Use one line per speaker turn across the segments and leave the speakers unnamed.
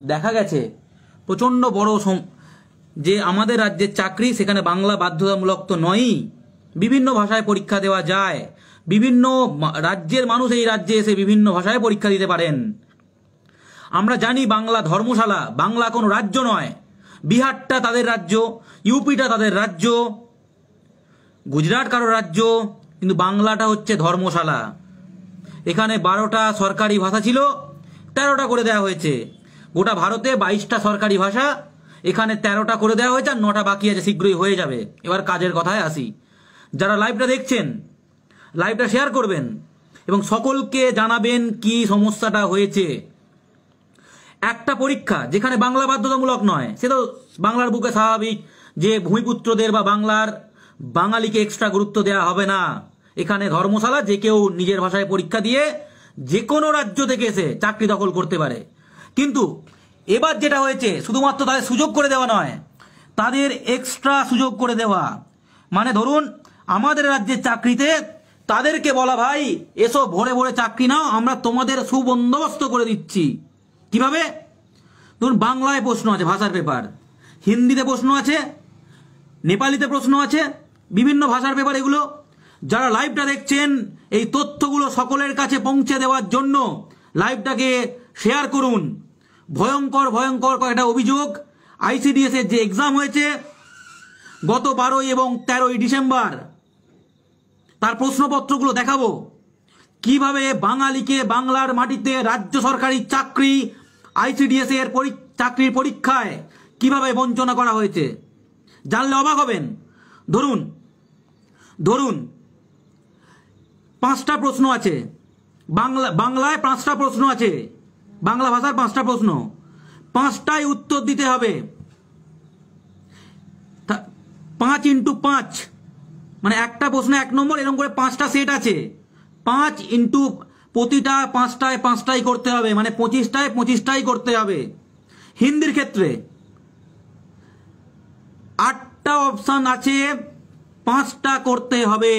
দেখা গেছে প্রচণ্ড বড় যে আমাদের রাজ্যের চাকরি সেখানে বাংলা বাধ্যতামূলক তো নয়ই, বিভিন্ন ভাষায় পরীক্ষা দেওয়া যায়, বিভিন্ন রাজ্যের মানুষ এই রাজ্যে এসে বিভিন্ন ভাষায় পরীক্ষা দিতে পারেন। আমরা জানি বাংলা ধর্মশালা, বাংলা কোনো রাজ্য নয়। বিহারটা তাদের রাজ্য, ইউপিটা তাদের রাজ্য, গুজরাট কারো রাজ্য, কিন্তু বাংলাটা হচ্ছে ধর্মশালা। এখানে 12টা সরকারি ভাষা ছিল, 13টা করে দেওয়া হয়েছে। গোটা ভারতে 22টা সরকারি ভাষা, এখানে 13টা করে দেওয়া হয়েছে, আর 9টা বাকি আছে, শীঘ্রই হয়ে যাবে। এবার কাজের কথায় আসি। যারা লাইভটা দেখছেন, লাইভটা শেয়ার করবেন এবং সকলকে জানাবেন কি সমস্যাটা হয়েছে। একটা পরীক্ষা যেখানে বাংলা বাধ্যতামূলক নয়, সে তো বাংলার বুকে স্বাভাবিক যে ভূমিপুত্রদের বা বাংলার বাঙালিকে এক্সট্রা গুরুত্ব দেওয়া হবে না। এখানে ধর্মশালা, যে কেউ নিজের ভাষায় পরীক্ষা দিয়ে যে কোনো রাজ্য থেকে এসে চাকরি দখল করতে পারে। কিন্তু এবার যেটা হয়েছে, শুধুমাত্র তাদের সুযোগ করে দেওয়া নয়, তাদের এক্সট্রা সুযোগ করে দেওয়া। মানে ধরুন আমাদের রাজ্যের চাকরিতে তাদেরকে বলা, ভাই এসো ভরে ভরে চাকরি নাও, আমরা তোমাদের সুবন্দোবস্ত করে দিচ্ছি। কিভাবে? ধরুন বাংলায় প্রশ্ন আছে, ভাষার পেপার, হিন্দিতে প্রশ্ন আছে, নেপালিতে প্রশ্ন আছে, বিভিন্ন ভাষার পেপার। এগুলো যারা লাইভটা দেখছেন, এই তথ্যগুলো সকলের কাছে পৌঁছে দেওয়ার জন্য লাইভটাকে শেয়ার করুন। ভয়ঙ্কর ভয়ঙ্কর কয়েকটা অভিযোগ। আইসিডিএস এর যে এক্সাম হয়েছে গত 12 এবং 13 ডিসেম্বর, তার প্রশ্নপত্রগুলো দেখাবো। কিভাবে বাঙালিকে বাংলার মাটিতে রাজ্য সরকারি চাকরি, আইসিডিএস এর চাকরির পরীক্ষায় কিভাবে বঞ্চনা করা হয়েছে, জানলে অবাক হবেন। ধরুন 5টা প্রশ্ন আছে, বাংলায় 5টা প্রশ্ন আছে, বাংলা ভাষার 5টা প্রশ্ন, 5টাই উত্তর দিতে হবে। 5 × 5 মানে একটা প্রশ্ন 1 নম্বর, এরকম করে 5টা সেট আছে। 5 ইন্টু প্রতিটা 5টায় 5টাই করতে হবে, মানে 25টায় 25টাই করতে হবে। হিন্দির ক্ষেত্রে 8টা অপশন আছে, 5টা করতে হবে।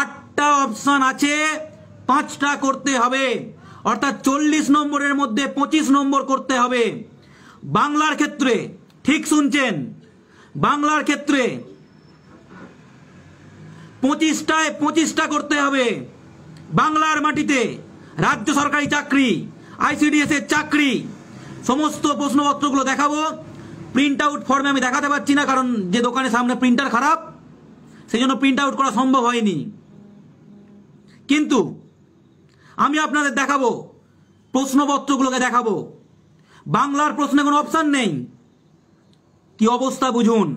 8টা অপশন আছে, 5টা করতে হবে, অর্থাৎ 40 নম্বরের মধ্যে 25 নম্বর করতে হবে। বাংলার ক্ষেত্রে ঠিক শুনছেন, বাংলার ক্ষেত্রে 25টায় 25টা করতে হবে। বাংলার মাটিতে রাজ্য সরকারি চাকরি, আইসিডিএস এর চাকরি, সমস্ত প্রশ্নপত্রগুলো দেখাবো। প্রিন্ট আউট ফর্মে আমি দেখাতে পারছি না, কারণ যে দোকানের সামনে প্রিন্টার খারাপ, সেই জন্য প্রিন্ট আউট করা সম্ভব হয়নি। কিন্তু আমি আপনাদের দেখাবো, প্রশ্নপত্রগুলোকে দেখাবো। বাংলার প্রশ্নে কোনো অপশন নেই, কি অবস্থা বুঝুন।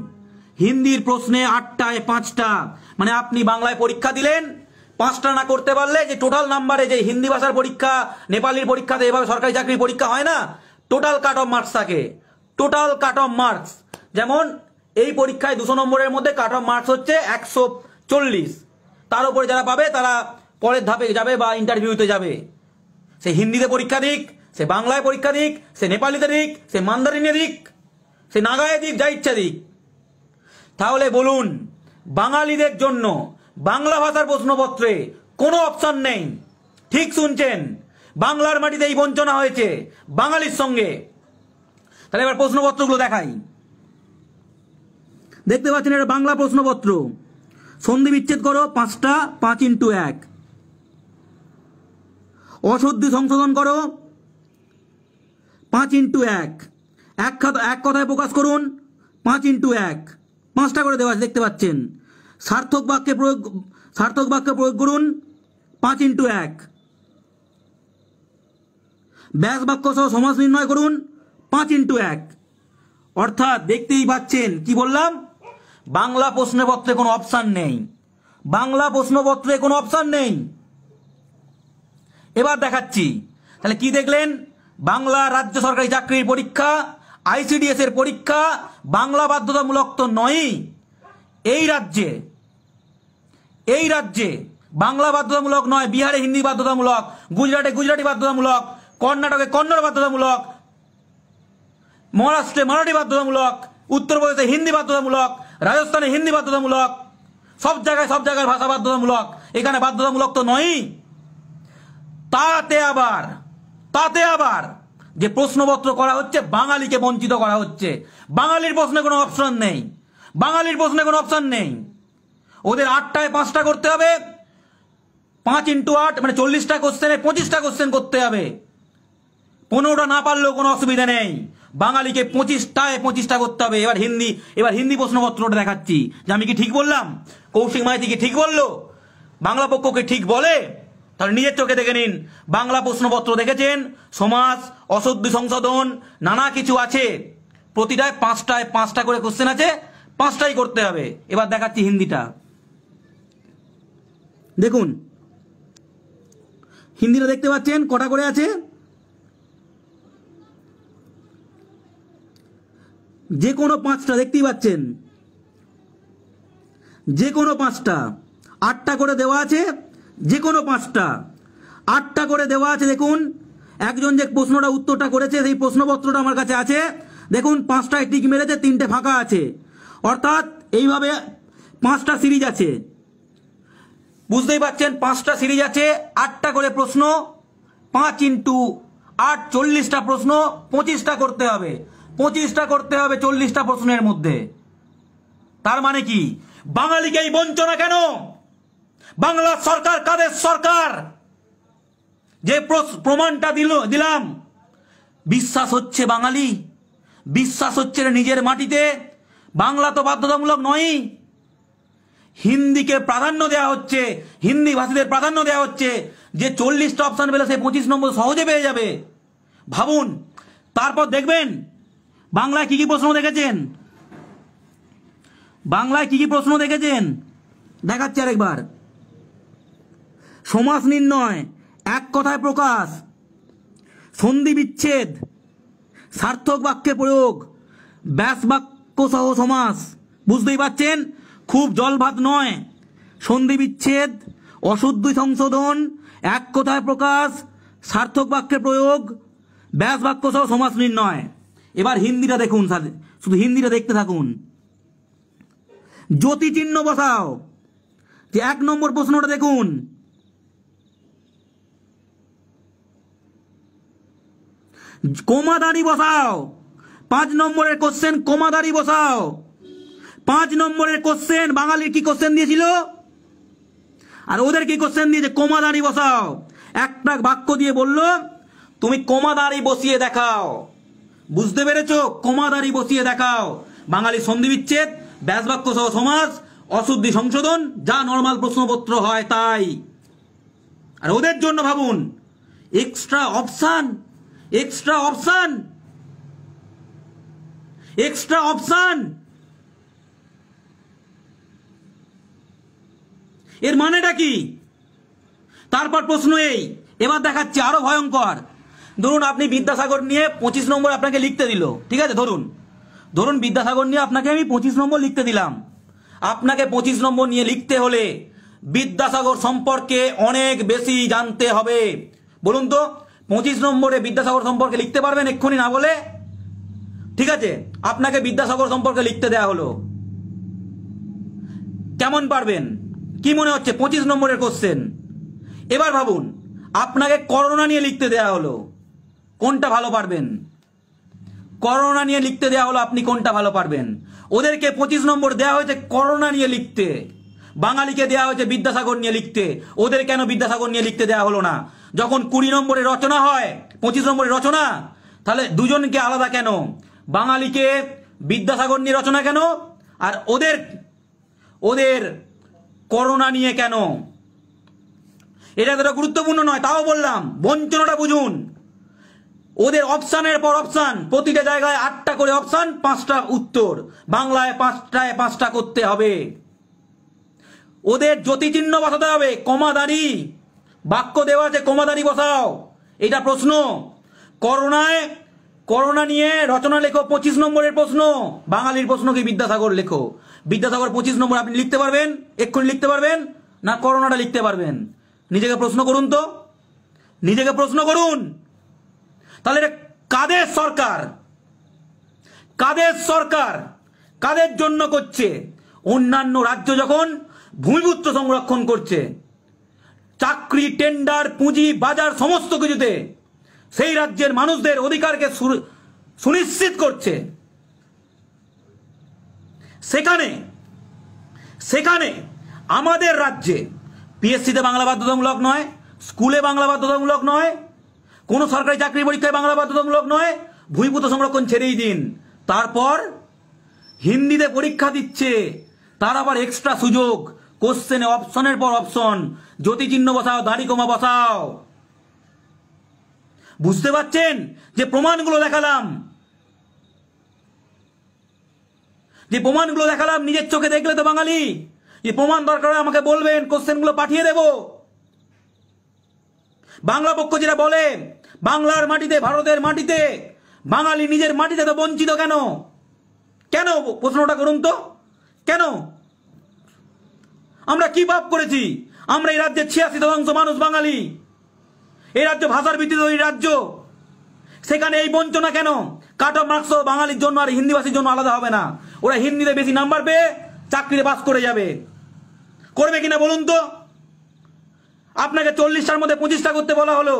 হিন্দির প্রশ্নে 8টায় 5টা, মানে আপনি বাংলায় পরীক্ষা দিলেন, 5টা না করতে পারলে যে টোটাল নাম্বারে, যে হিন্দি ভাষার পরীক্ষা, নেপালির পরীক্ষাতে এভাবে সরকারি চাকরির পরীক্ষা হয় না, টোটাল কাট অফ মার্কস থাকে। টোটাল কাট অফ মার্কস, যেমন এই পরীক্ষায় 200 নম্বরের মধ্যে কাট অফ মার্কস হচ্ছে 140। তার উপরে যারা পাবে তারা পরের ধাপে যাবে বা ইন্টারভিউতে যাবে। সে হিন্দিতে পরীক্ষা দিক, সে বাংলায় পরীক্ষা দিক, সে নেপালিতে দিক, সে মান্দারিনে দিক, সে নাগায় দিক, যা ইচ্ছা দিক। তাহলে বলুন, বাঙালিদের জন্য বাংলা ভাষার প্রশ্নপত্রে কোনো অপশন নেই। ঠিক শুনছেন, বাংলার মাটিতে এই বঞ্চনা হয়েছে বাঙালির সঙ্গে। তাহলে এবার প্রশ্নপত্রগুলো দেখাই। দেখতে পাচ্ছেন, এটা বাংলা প্রশ্নপত্র। সন্ধি বিচ্ছেদ করো 5টা, 5 × 1। অশুদ্ধি সংশোধন করো 5 × 1। এক কথায় প্রকাশ করুন 5 × 1। 5টা করে দেওয়া আছে, দেখতে পাচ্ছেন। সার্থক বাক্যে প্রয়োগ করুন 5 × 1। ব্যাস বাক্য সহ সমাস নির্ণয় করুন 5 × 1। অর্থাৎ দেখতেই পাচ্ছেন, কি বললাম, বাংলা প্রশ্নপত্রে কোনো অপশন নেই, বাংলা প্রশ্নপত্রে কোনো অপশন নেই। এবার দেখাচ্ছি। তাহলে কি দেখলেন, বাংলা রাজ্য সরকারি চাকরির পরীক্ষা, আইসিডিএস এর পরীক্ষা বাংলা বাধ্যতামূলক তো নয়ই। এই রাজ্যে বাংলা বাধ্যতামূলক নয়, বিহারে হিন্দি বাধ্যতামূলক, গুজরাটে গুজরাটি বাধ্যতামূলক, কর্ণাটকে কন্নড় বাধ্যতামূলক, মহারাষ্ট্রে মারাঠি বাধ্যতামূলক, উত্তরপ্রদেশে হিন্দি বাধ্যতামূলক, রাজস্থানে হিন্দি বাধ্যতামূলক, সব জায়গায় ভাষা বাধ্যতামূলক। এখানে বাধ্যতামূলক তো নয়ই। তাতে আবার যে প্রশ্নপত্র করা হচ্ছে বাঙালিকে বঞ্চিত করা হচ্ছে। বাঙালির প্রশ্নে কোনো অপশন নেই, বাঙালির প্রশ্নে কোনো অপশন নেই। ওদের 8টায় 5টা করতে হবে, 5 × 8 মানে 40টা কোশ্চেনে 25টা কোশ্চেন করতে হবে। 15টা না পারলেও কোনো অসুবিধা নেই, বাঙালিকে 25টায় 25টা করতে হবে। এবার হিন্দি প্রশ্নপত্রটা দেখাচ্ছি যে আমি কি ঠিক বললাম, কৌশিক মাইতি কি ঠিক বললো, বাংলা পক্ষকে ঠিক বলে? তাহলে নিজের চোখে দেখে নিন। বাংলা প্রশ্নপত্র দেখেছেন, সমাস, অশুদ্ধি সংশোধন, নানা কিছু আছে। প্রতিটায় 5টায় 5টা করে কোশ্চেন আছে, 5টাই করতে হবে। এবার দেখাচ্ছি হিন্দিটা, দেখুন হিন্দিটা দেখতে পাচ্ছেন কটা করে আছে, যে কোনো 5টা দেখতেই পাচ্ছেন, যে কোনো 5টা। 8টা করে দেওয়া আছে, যে কোনো 5টা 8টা করে দেওয়া আছে। দেখুন একজন যে প্রশ্নটা উত্তরটা করেছে সেই প্রশ্নপত্রটা আমার কাছে আছে, দেখুন 5টায় টিক মেরেছে, 3টে ফাঁকা আছে। অর্থাৎ এইভাবে 5টা সিরিজ আছে, বুঝতেই পাচ্ছেন 5টা সিরিজ আছে, 8টা করে প্রশ্ন, 5 × 8 40টা প্রশ্ন, 25টা করতে হবে, 25টা করতে হবে 40টা প্রশ্নের মধ্যে। তার মানে কি, বাঙালিকে এই বঞ্চনা কেন? বাংলা সরকার কাদের সরকার? যে প্রমাণটা দিলাম, বিশ্বাস হচ্ছে বাঙালি, বিশ্বাস হচ্ছে নিজের মাটিতে। বাংলা তো বাধ্যতামূলক নয়, হিন্দিকে প্রাধান্য দেওয়া হচ্ছে, হিন্দি ভাষীদের প্রাধান্য দেওয়া হচ্ছে। যে 40টা অপশন পেলে সে 25 নম্বর সহজে পেয়ে যাবে, ভাবুন। তারপর দেখবেন বাংলায় কি কি প্রশ্ন দেখেছেন, বাংলায় কি কি প্রশ্ন দেখেছেন দেখাচ্ছি আরেকবার। সমাস নির্ণয়, এক কথায় প্রকাশ, সন্ধি বিচ্ছেদ, সার্থক বাক্যে প্রয়োগ, ব্যাস বাক্য সহ সমাস। বুঝতেই পাচ্ছেন খুব জলভাত নয়। সন্ধি বিচ্ছেদ, অশুদ্ধি সংশোধন, এক কথায় প্রকাশ, সার্থক বাক্যে প্রয়োগ, ব্যাস বাক্য সহ সমাস নির্ণয়। এবার হিন্দিটা দেখুন, শুধু হিন্দিটা দেখতে থাকুন। জ্যোতি চিহ্ন বসাও, যে 1 নম্বর প্রশ্নটা দেখুন, কোমাদারি বসাও। 5 নম্বরের কোশ্চেন কোমাদারি বসাও। 5 নম্বরের কোশ্চেন বাঙালির কি কোশ্চেন দিয়েছিল আর ওদের কি কোশ্চেন দিয়েছে, কোমাদারি বসাও। একটা বাক্য দিয়ে বলল তুমি কোমাদারি বসিয়ে দেখাও। বুঝতে পেরেছো? কোমাদারি বসিয়ে দেখাও। বাঙালি সন্ধি বিচ্ছেদ, ব্যাস বাক্য সহ সমাস, অশুদ্ধি সংশোধন, যা নর্মাল প্রশ্নপত্র হয় তাই। আর ওদের জন্য ভাবুন extra option, extra option, extra option. এর মানেটা কি? তারপর প্রশ্ন এই, এবার দেখাচ্ছি আরো ভয়ঙ্কর। ধরুন আপনি বিদ্যাসাগর নিয়ে 25 নম্বর আপনাকে লিখতে দিল, ঠিক আছে? ধরুন বিদ্যাসাগর নিয়ে আপনাকে আমি 25 নম্বর লিখতে দিলাম। আপনাকে 25 নম্বর নিয়ে লিখতে হলে বিদ্যাসাগর সম্পর্কে অনেক বেশি জানতে হবে। বলুন তো 25 নম্বরে বিদ্যাসাগর সম্পর্কে লিখতে পারবেন এক্ষুনি না বলে? ঠিক আছে, আপনাকে বিদ্যাসাগর সম্পর্কে লিখতে দেয়া হলো, কেমন পারবেন? কি মনে হচ্ছে 25 নম্বরের কোশ্চেন? এবার ভাবুন আপনাকে করোনা নিয়ে লিখতে দেয়া হলো, কোনটা ভালো পারবেন? করোনা নিয়ে লিখতে দেয়া হলো, আপনি কোনটা ভালো পারবেন? ওদেরকে 25 নম্বর দেয়া হয়েছে করোনা নিয়ে লিখতে, বাঙালিকে দেয়া হয়েছে বিদ্যাসাগর নিয়ে লিখতে। ওদের কেন বিদ্যাসাগর নিয়ে লিখতে দেয়া হলো না? যখন 20 নম্বরের রচনা হয়, 25 নম্বরের রচনা, তাহলে দুজনকে আলাদা কেন? বাঙালিকে বিদ্যাসাগর নিয়ে রচনা কেন আর ওদের করোনা নিয়ে কেন? এটা এতটা গুরুত্বপূর্ণ নয়, তাও বললাম বঞ্চনাটা বুঝুন। ওদের অপশানের পর অপশান, প্রতিটা জায়গায় 8টা করে অপশান, 5টা উত্তর। বাংলায় 5টায় 5টা করতে হবে। ওদের জ্যোতিচিহ্ন বসাতে হবে, কমাদারি, বাক্য দেওয়া আছে কমাদারি বসাও। এটা প্রশ্ন। করোনা নিয়ে রচনা লেখো, 25 নম্বরের প্রশ্ন। বাঙালির প্রশ্ন কি বিদ্যাসাগর লেখো। বিদ্যাসাগর 25 নম্বর আপনি লিখতে পারবেন, এক্ষুনি লিখতে পারবেন না করোনাটা লিখতে পারবেন? নিজেকে প্রশ্ন করুন তো, নিজেকে প্রশ্ন করুন। তাহলে এটা কাদের সরকার? কাদের সরকার? কাদের জন্য করছে? অন্যান্য রাজ্য যখন ভূমিপুত্র সংরক্ষণ করছে, চাকরি, টেন্ডার, পুঁজি, বাজার সমস্ত কিছুতে সেই রাজ্যের মানুষদের অধিকারকে সুনিশ্চিত করছে, সেখানে সেখানে আমাদের রাজ্যে পিএসসিতে বাংলা বাধ্যতামূলক নয়, স্কুলে বাংলা বাধ্যতামূলক নয়, কোনো সরকারি চাকরি পরীক্ষায় বাংলা বাধ্যতামূলক নয়, ভূমিপুত্র সংরক্ষণ ছেড়েই দিন, তারপর হিন্দিতে পরীক্ষা দিচ্ছে, তার আবার এক্সট্রা সুযোগ, কোশ্চেনে অপশনের পর অপশন, জ্যোতিচিহ্ন বসাও, দাড়ি কমা বসাও। বুঝতে পারছেন যে প্রমাণগুলো দেখালাম, নিজের চোখে দেখলে তো বাঙালি, যে প্রমাণ দরকার হয় আমাকে বলবেন, কোশ্চেনগুলো পাঠিয়ে দেব। বাংলা পক্ষ যেটা বলে বাংলার মাটিতে, ভারতের মাটিতে, বাঙালি নিজের মাটিতে তো বঞ্চিত কেন? কেন প্রশ্নটা করুন তো, কেন? আমরা কি পাপ করেছি? আমরা এই রাজ্যের 86% মানুষ বাঙালি, এই রাজ্য ভাষার ভিত্তিতে তৈরি রাজ্য, সেখানে এই বঞ্চনা কেন? কাট অফ মার্কস বাঙালির জন্য আর হিন্দিভাষীর জন্য আলাদা হবে না, ওরা হিন্দিতে বেশি নাম্বার পেয়ে চাকরিতে পাস করে যাবে। করবে কিনা বলুন তো? আপনাকে 40টার মধ্যে 25টা করতে বলা হলো,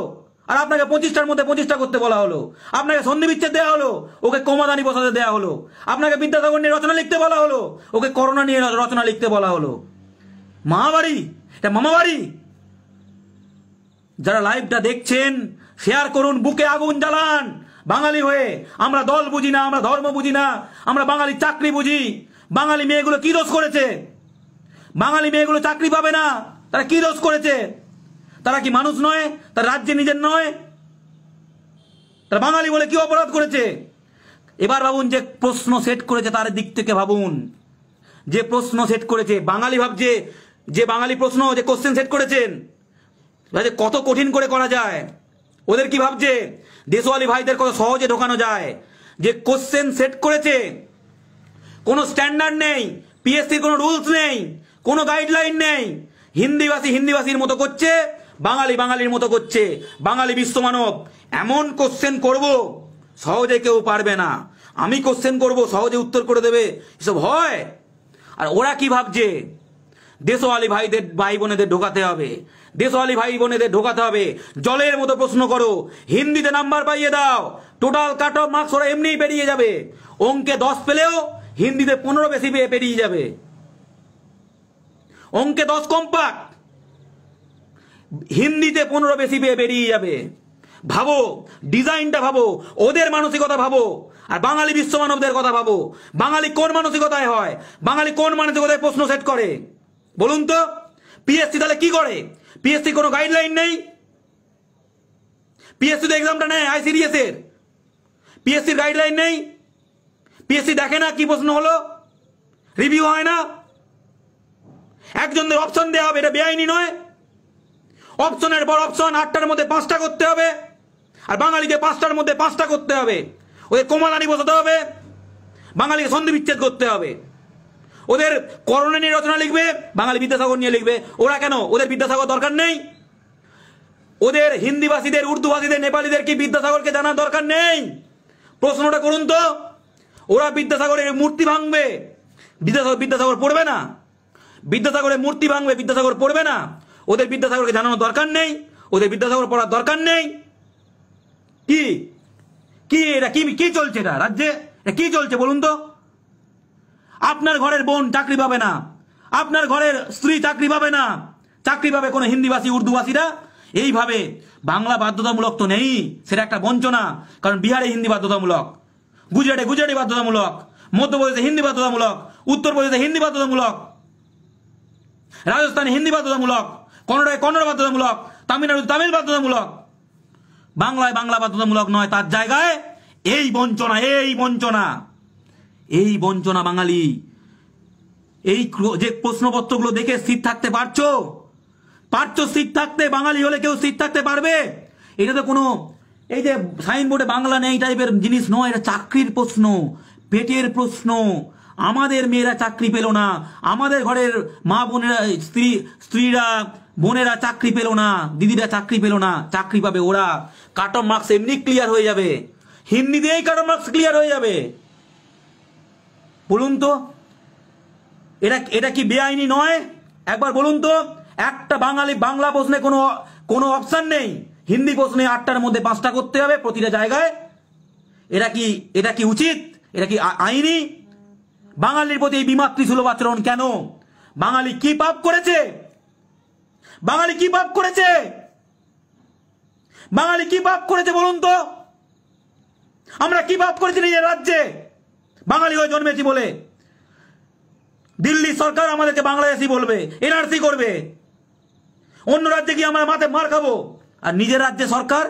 আর আপনাকে 25টার মধ্যে 25টা করতে বলা হলো, আপনাকে সন্ধি বিচ্ছেদ দেওয়া হলো, ওকে কমাদানি বসাতে দেওয়া হলো, আপনাকে বিদ্যাসাগর নিয়ে রচনা লিখতে বলা হলো, ওকে করোনা নিয়ে রচনা লিখতে বলা হলো। মামাবাড়ি, এটা মামাবাড়ি। যারা লাইভটা দেখছেন শেয়ার করুন, বুকে আগুন জ্বালান বাঙালি হয়ে। আমরা দল বুঝি না, আমরা ধর্ম বুঝি না, আমরা বাঙালি চাকরি বুঝি। বাঙালি মেয়েগুলো কি দোষ করেছে? বাঙালি মেয়েগুলো চাকরি পাবে না, তারা কি দোষ করেছে? তারা কি মানুষ নয়? তার রাজ্যে নিজের নয়? তারা বাঙালি বলে কি অপরাধ করেছে? এবার ভাবুন, যে প্রশ্ন সেট করেছে তার দিক থেকে ভাবুন, যে প্রশ্ন সেট করেছে বাঙালি ভাবছে, যে বাঙালি প্রশ্ন, যে কোশ্চেন সেট করেছেন কত কঠিন করে করা যায়। ওদের কি ভাবছে দেশওয়ালি ভাইদের কত সহজে ঢোকানো যায়। যে কোশ্চেন সেট করেছে, কোনো স্ট্যান্ডার্ড নেই, পিএসসির কোনো রুলস নেই, কোনো গাইডলাইন নেই। হিন্দিভাষী হিন্দিভাষীর মতো করছে, বাঙালি বাঙালির মতো করছে। বাঙালি বিশ্বমানব, এমন কোশ্চেন করব সহজে কেউ পারবে না, আমি কোশ্চেন করব সহজে উত্তর করে দেবে, এসব হয়? আর ওরা কি ভাবছে দেশওয়ালি ভাইদের ভাই বোনেদের ঢোকাতে হবে, দেশওয়ালি ভাই বোনেদের ঢোকাতে হবে। জলের মতো প্রশ্ন করো, হিন্দিতে নাম্বার পাইয়ে দাও, টোটাল কাট অফ মার্কস ওরা এমনিই পেরিয়ে যাবে। অঙ্কে 10 পেলেও হিন্দিতে 15 বেশি পেয়ে পেরিয়ে যাবে। অঙ্কে 10 কম পাক, হিন্দিতে 15 বেশি পেয়ে বেরিয়ে যাবে। ভাবো, ডিজাইনটা ভাবো, ওদের মানসিকতা ভাবো, আর বাঙালি বিশ্বমানবদের কথা ভাবো। বাঙালি কোন মানসিকতায় হয়? বাঙালি কোন মানসিকতায় প্রশ্ন সেট করে বলুন তো? পিএসসি তাহলে কি করে? পিএসসি কোনো গাইডলাইন নেই? পিএসসি তো এক্সামটা নেয় আইসিডিএস এর, পিএসসির গাইডলাইন নেই। পিএসসি দেখে না কি প্রশ্ন হলো, রিভিউ হয় না। একজনদের অপশন দেওয়া হবে, এটা বেআইনি নয়? অপশনের পর অপশন, 8টার মধ্যে 5টা করতে হবে, আর বাঙালিকে 5টার মধ্যে 5টা করতে হবে। ওদের কোমালানি বসাতে হবে, বাঙালিকে সন্ধি বিচ্ছেদ করতে হবে। ওদের করোনা নিয়ে রচনা লিখবে, বাঙালি বিদ্যাসাগর নিয়ে লিখবে। ওরা কেন? ওদের বিদ্যাসাগর দরকার নেই? ওদের হিন্দিভাষীদের, উর্দুভাষীদের, নেপালিদের কি বিদ্যাসাগরকে জানার দরকার নেই? প্রশ্নটা করুন তো। ওরা বিদ্যাসাগরের মূর্তি ভাঙবে, বিদ্যাসাগর পড়বে না? বিদ্যাসাগরের মূর্তি ভাঙবে, বিদ্যাসাগর পড়বে না? ওদের বিদ্যাসাগরকে জানানোর দরকার নেই, ওদের বিদ্যাসাগর পড়ার দরকার নেই। কি কি এটা কি চলছে? এটা রাজ্যে এটা কি চলছে বলুন তো? আপনার ঘরের বোন চাকরি পাবে না, আপনার ঘরের স্ত্রী চাকরি পাবে না, চাকরি পাবে কোনো হিন্দিভাষী উর্দুভাষীরা। এইভাবে বাংলা বাধ্যতামূলক তো নেই, সেটা একটা বঞ্চনা। কারণ বিহারে হিন্দি বাধ্যতামূলক, গুজরাটে বাধ্যতামূলক, মধ্যপ্রদেশে হিন্দি বাধ্যতামূলক, উত্তরপ্রদেশে হিন্দি বাধ্যতামূলক, রাজস্থানে হিন্দি বাধ্যতামূলক, কন্নড়ায় কন্নড় বাধ্যতামূলক, তামিলনাড়ু তামিল বাধ্যতামূলক। বাংলায় বাংলা বাধ্যতামূলক নয়, তার জায়গায় এই বঞ্চনা, এই বঞ্চনা। বাঙালি এই যে প্রশ্নপত্রগুলো দেখে স্থির থাকতে পারছো? স্থির থাকতে? বাঙালি হলে কেউ স্থির থাকতে পারবে? এটা তো কোনো এই যে সাইনবোর্ডে বাংলা নেই টাইপের জিনিস নয়, এটা চাকরির প্রশ্ন, পেটের প্রশ্ন। আমাদের মেয়েরা চাকরি পেল না, আমাদের ঘরের মা বোনেরা, স্ত্রীরা, বোনেরা চাকরি পেল না, দিদিরা চাকরি পেল না, চাকরি পাবে ওরা। কাট অফ মার্কস এমনি ক্লিয়ার হয়ে যাবে, হিন্দি দিয়েই কাট অফ মার্কস ক্লিয়ার হয়ে যাবে। বলুন তো, এটা কি বেআইনি নয়? একবার বলুন তো। একটা বাঙালি বাংলা প্রশ্নে কোনো অপশন নেই, হিন্দি প্রশ্নে 8টার মধ্যে 5টা করতে হবে প্রতিটা জায়গায়। এটা কি উচিত? এটা কি আইনি? বাঙালির প্রতি এই বিমাতৃসুলভ আচরণ কেন? বাঙালি কি পাপ করেছে? বাঙালি কি পাপ করেছে? বাঙালি কি পাপ করেছে বলুন তো? আমরা কি পাপ করেছি নিজের রাজ্যে বাঙালি হয়ে জন্মেছি বলে? দিল্লি সরকার আমাদেরকে বাংলাদেশি বলবে, এনআরসি করবে, অন্য রাজ্যে গিয়ে আমরা মাথায় মার খাবো। আর নিজের রাজ্যে সরকার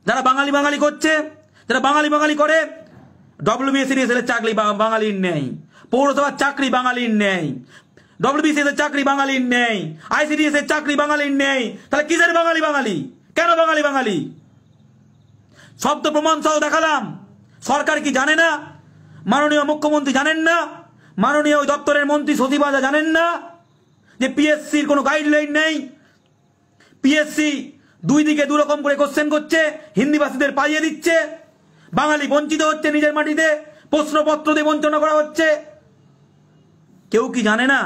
যারা বাঙালি বাঙালি করছে, যারা বাঙালি বাঙালি করে, WBCDSL এর চাকরি বাঙালির নেই, পৌরসভার চাকরি বাঙালির নেই, WBCS এর চাকরি বাঙালির নেই, ICDS এর চাকরি বাঙালির নেই। তাহলে কিসের বাঙালি বাঙালি? কেন বাঙালি বাঙালি? শব্দ প্রমাণ সহ দেখালাম। সরকার কি জানে না? মাননীয় মুখ্যমন্ত্রী জানেন না? মাননীয় ওই দপ্তরের মন্ত্রী সচিবাজা জানেন না যে পিএসসির কোনো গাইডলাইন নেই? পিএসসি দুই দিকে দুরকম করে কোশ্চেন করছে, হিন্দিভাষীদের পাইয়ে দিচ্ছে, বাঙালি বঞ্চিত হচ্ছে, নিজের মাটিতে প্রশ্নপত্র দিয়ে বঞ্চনা করা হচ্ছে। কেউ কি জানে না?